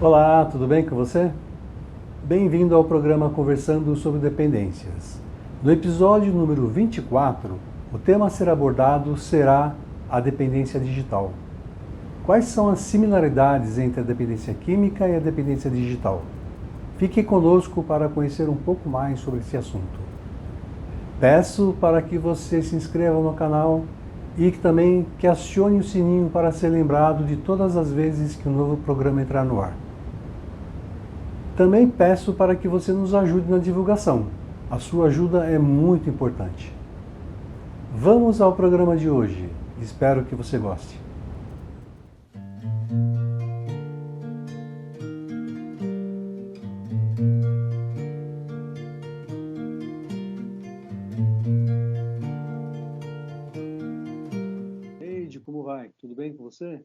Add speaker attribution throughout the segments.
Speaker 1: Olá, tudo bem com você? Bem-vindo ao programa Conversando sobre Dependências. No episódio número 24, o tema a ser abordado será a dependência digital. Quais são as similaridades entre a dependência química e a dependência digital? Fique conosco para conhecer um pouco mais sobre esse assunto. Peço para que você se inscreva no canal e também que acione o sininho para ser lembrado de todas as vezes que um novo programa entrar no ar. Também peço para que você nos ajude na divulgação. A sua ajuda é muito importante. Vamos ao programa de hoje. Espero que você goste. Eide, como vai? Tudo bem com você?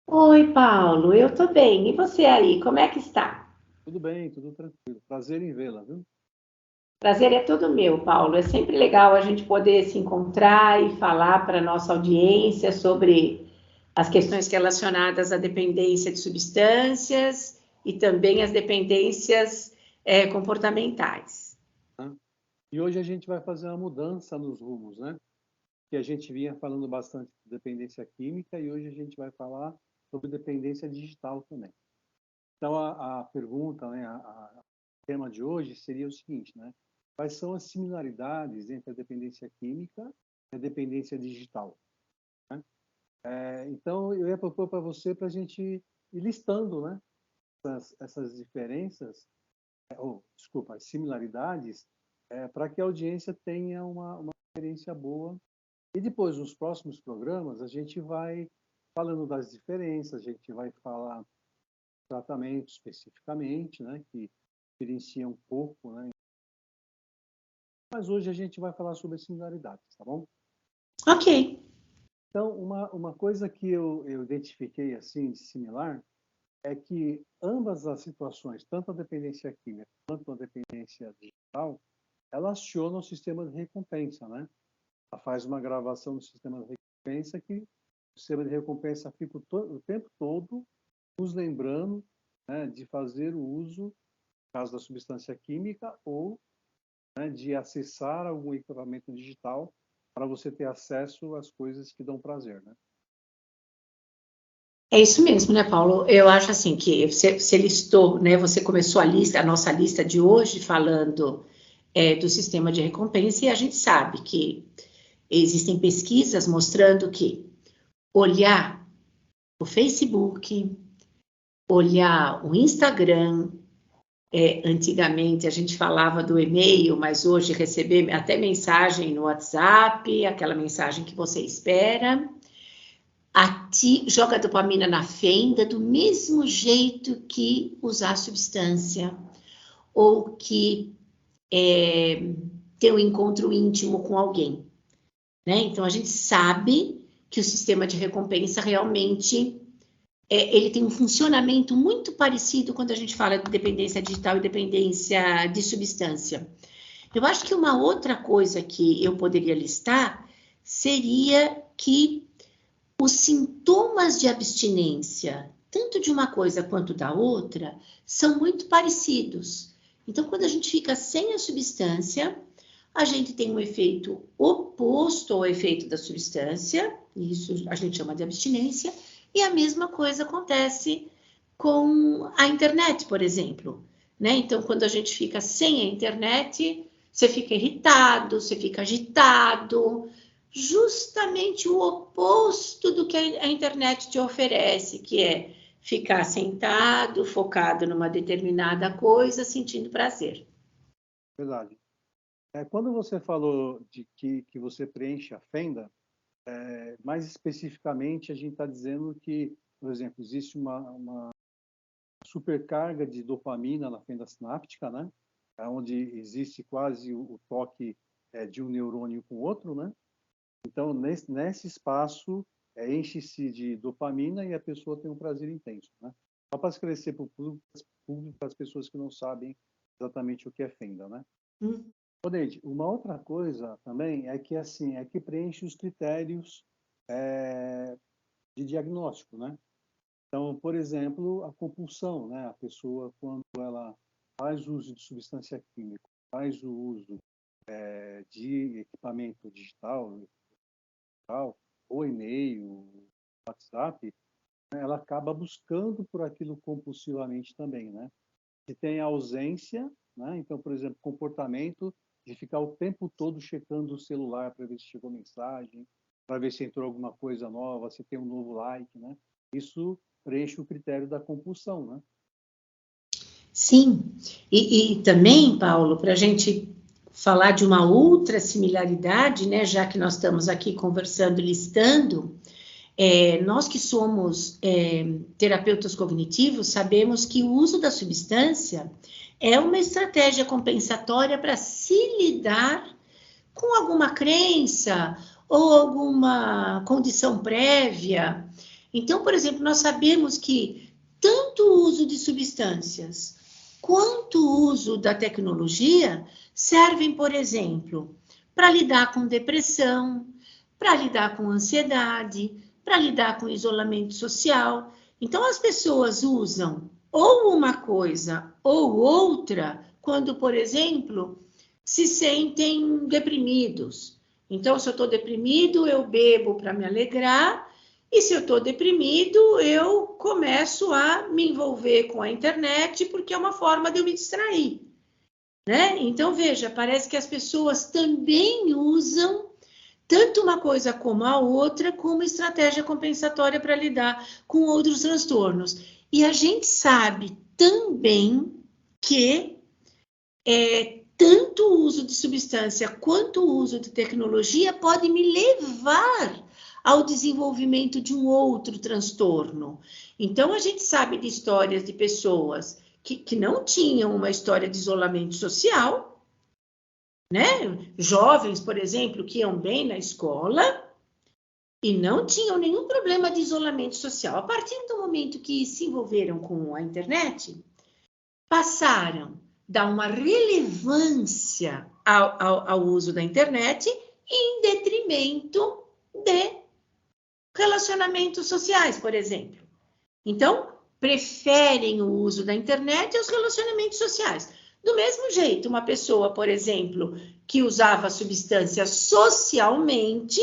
Speaker 2: Oi, Paulo, eu tô bem. E você aí, como é que está?
Speaker 1: Tudo bem, tudo tranquilo. Prazer em vê-la, viu?
Speaker 2: Prazer é todo meu, Paulo. É sempre legal a gente poder se encontrar e falar para a nossa audiência sobre as questões relacionadas à dependência de substâncias e também as dependências comportamentais.
Speaker 1: E hoje a gente vai fazer uma mudança nos rumos, né? Que a gente vinha falando bastante de dependência química e hoje a gente vai falar sobre dependência digital também. Então, a pergunta, né, o tema de hoje seria o seguinte, né? Quais são as similaridades entre a dependência química e a dependência digital? Né? Então, eu ia propor para você para a gente ir listando, né, essas diferenças, desculpa, as similaridades, para que a audiência tenha uma experiência boa. E depois, nos próximos programas, a gente vai falando das diferenças, a gente vai falar tratamento especificamente, né, que diferencia um pouco, né? Mas hoje a gente vai falar sobre similaridades, tá bom?
Speaker 2: Ok.
Speaker 1: Então, uma coisa que eu identifiquei assim de similar é que ambas as situações, tanto a dependência química quanto a dependência digital, ela aciona o sistema de recompensa, né? Ela faz uma gravação do sistema de recompensa que o sistema de recompensa fica o tempo todo nos lembrando, né, de fazer o uso, no caso da substância química, ou, né, de acessar algum equipamento digital para você ter acesso às coisas que dão prazer, né?
Speaker 2: É isso mesmo, né, Paulo? Eu acho assim que você listou, né? Você começou a nossa lista de hoje falando do sistema de recompensa, e a gente sabe que existem pesquisas mostrando que olhar o Facebook, olhar o Instagram, antigamente a gente falava do e-mail, mas hoje receber até mensagem no WhatsApp, aquela mensagem que você espera, joga dopamina na fenda do mesmo jeito que usar substância ou que ter um encontro íntimo com alguém, né? Então a gente sabe que o sistema de recompensa realmente ele tem um funcionamento muito parecido quando a gente fala de dependência digital e dependência de substância. Eu acho que uma outra coisa que eu poderia listar seria que os sintomas de abstinência, tanto de uma coisa quanto da outra, são muito parecidos. Então, quando a gente fica sem a substância, a gente tem um efeito oposto ao efeito da substância, isso a gente chama de abstinência, e a mesma coisa acontece com a internet, por exemplo. Né? Então, quando a gente fica sem a internet, você fica irritado, você fica agitado, justamente o oposto do que a internet te oferece, que é ficar sentado, focado numa determinada coisa, sentindo prazer.
Speaker 1: Verdade. Quando você falou de que você preenche a fenda, mais especificamente a gente está dizendo que, por exemplo, existe uma supercarga de dopamina na fenda sináptica, né? Onde existe quase o toque de um neurônio com o outro, né? Então, nesse espaço, enche-se de dopamina e a pessoa tem um prazer intenso, né? Só para esclarecer para o público, para as pessoas que não sabem exatamente o que é fenda, né? Neide, uma outra coisa também é que assim é que preenche os critérios de diagnóstico, né? Então, por exemplo, a compulsão, né? A pessoa, quando ela faz uso de substância química, faz o uso de equipamento digital, ou e-mail, WhatsApp, né, ela acaba buscando por aquilo compulsivamente também, né? Se tem ausência, né? Então, por exemplo, comportamento de ficar o tempo todo checando o celular para ver se chegou mensagem, para ver se entrou alguma coisa nova, se tem um novo like, né? Isso preenche o critério da compulsão, né?
Speaker 2: Sim, e também, Paulo, para a gente falar de uma outra similaridade, né, já que nós estamos aqui conversando, listando, nós que somos terapeutas cognitivos, sabemos que o uso da substância é uma estratégia compensatória para se lidar com alguma crença ou alguma condição prévia. Então, por exemplo, nós sabemos que tanto o uso de substâncias quanto o uso da tecnologia servem, por exemplo, para lidar com depressão, para lidar com ansiedade, para lidar com isolamento social. Então, as pessoas usam ou uma coisa ou outra quando, por exemplo, se sentem deprimidos. Então, se eu estou deprimido, eu bebo para me alegrar, e se eu estou deprimido, eu começo a me envolver com a internet, porque é uma forma de eu me distrair, né? Então, veja, parece que as pessoas também usam tanto uma coisa como a outra como estratégia compensatória para lidar com outros transtornos. E a gente sabe também que tanto o uso de substância quanto o uso de tecnologia pode me levar ao desenvolvimento de um outro transtorno. Então, a gente sabe de histórias de pessoas que não tinham uma história de isolamento social, né? Jovens, por exemplo, que iam bem na escola e não tinham nenhum problema de isolamento social. A partir do momento que se envolveram com a internet, passaram a dar uma relevância ao uso da internet em detrimento de relacionamentos sociais, por exemplo. Então, preferem o uso da internet aos relacionamentos sociais. Do mesmo jeito, uma pessoa, por exemplo, que usava substância socialmente,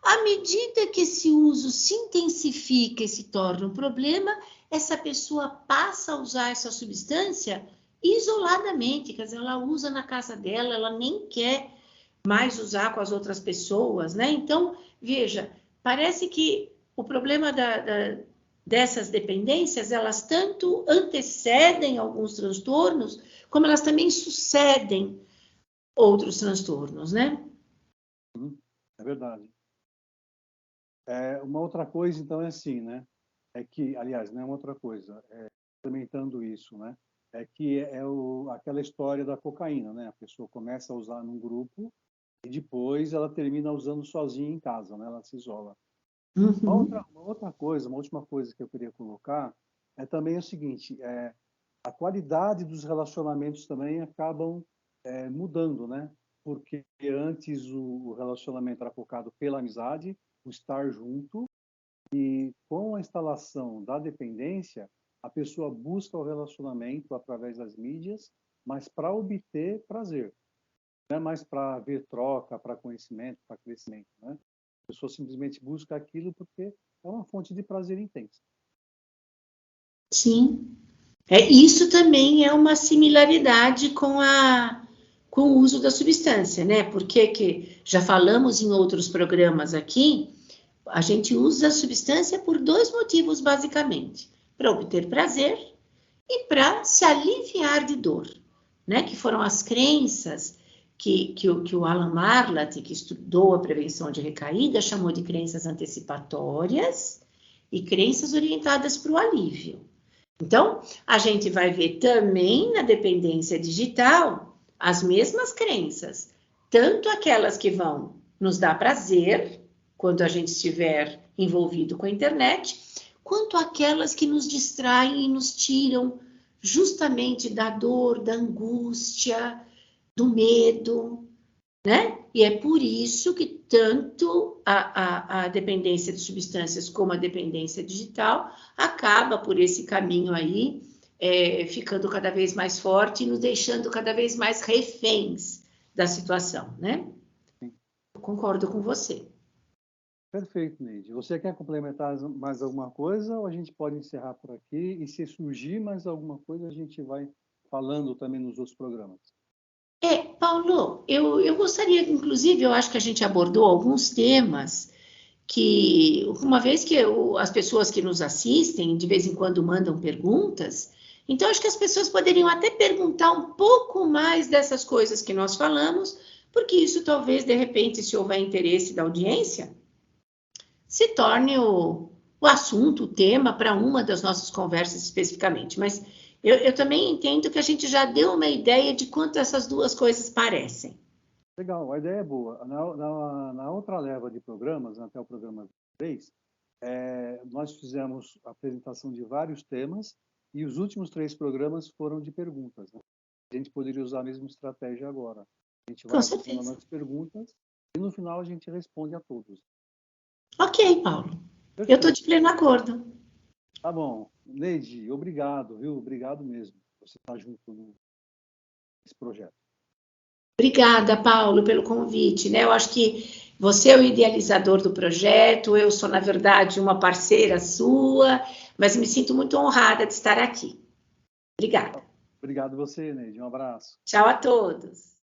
Speaker 2: à medida que esse uso se intensifica e se torna um problema, essa pessoa passa a usar essa substância isoladamente, quer dizer, ela usa na casa dela, ela nem quer mais usar com as outras pessoas, né? Então, veja, parece que o problema dessas dependências, elas tanto antecedem alguns transtornos, como elas também sucedem outros transtornos, né?
Speaker 1: É verdade. Uma outra coisa, então, é assim, né? É que, aliás, não é uma outra coisa, implementando isso, né? É que aquela história da cocaína, né? A pessoa começa a usar num grupo e depois ela termina usando sozinha em casa, né? Ela se isola.
Speaker 2: Uhum.
Speaker 1: Uma outra coisa, uma última coisa que eu queria colocar é também o seguinte: a qualidade dos relacionamentos também acabam mudando, né? Porque antes o relacionamento era focado pela amizade, o estar junto, e com a instalação da dependência, a pessoa busca o relacionamento através das mídias, mas para obter prazer, não é mais para ver troca, para conhecimento, para crescimento, né? A pessoa simplesmente busca aquilo porque é uma fonte de prazer intenso.
Speaker 2: Sim. Isso também é uma similaridade com o uso da substância, né? Porque que já falamos em outros programas aqui, a gente usa a substância por dois motivos, basicamente: para obter prazer e para se aliviar de dor, né? Que foram as crenças que o Alan Marlatt, que estudou a prevenção de recaída, chamou de crenças antecipatórias e crenças orientadas para o alívio. Então, a gente vai ver também na dependência digital as mesmas crenças, tanto aquelas que vão nos dar prazer quando a gente estiver envolvido com a internet, quanto aquelas que nos distraem e nos tiram justamente da dor, da angústia, do medo, né? E é por isso que tanto a dependência de substâncias como a dependência digital acaba por esse caminho aí, ficando cada vez mais forte e nos deixando cada vez mais reféns da situação, né? Eu concordo com você.
Speaker 1: Perfeito, Neide. Você quer complementar mais alguma coisa ou a gente pode encerrar por aqui? E se surgir mais alguma coisa, a gente vai falando também nos outros programas.
Speaker 2: Paulo, eu gostaria, inclusive, eu acho que a gente abordou alguns temas que, uma vez que as pessoas que nos assistem, de vez em quando mandam perguntas, então acho que as pessoas poderiam até perguntar um pouco mais dessas coisas que nós falamos, porque isso talvez, de repente, se houver interesse da audiência, se torne o assunto, o tema para uma das nossas conversas especificamente. Mas eu também entendo que a gente já deu uma ideia de quanto essas duas coisas parecem.
Speaker 1: Legal, a ideia é boa. Na outra leva de programas, até o programa 3, nós fizemos a apresentação de vários temas e os últimos 3 programas foram de perguntas, né? A gente poderia usar a mesma estratégia agora. A gente vai
Speaker 2: Com
Speaker 1: aprofundando
Speaker 2: certeza.
Speaker 1: as perguntas e no final a gente responde a todos.
Speaker 2: Ok, Paulo. Eu estou de
Speaker 1: Perfeito.
Speaker 2: pleno acordo.
Speaker 1: Tá bom. Neide, obrigado, viu? Obrigado mesmo por você estar junto nesse projeto.
Speaker 2: Obrigada, Paulo, pelo convite, né? Eu acho que você é o idealizador do projeto, eu sou, na verdade, uma parceira sua, mas me sinto muito honrada de estar aqui. Obrigada.
Speaker 1: Obrigado você, Neide. Um abraço.
Speaker 2: Tchau a todos.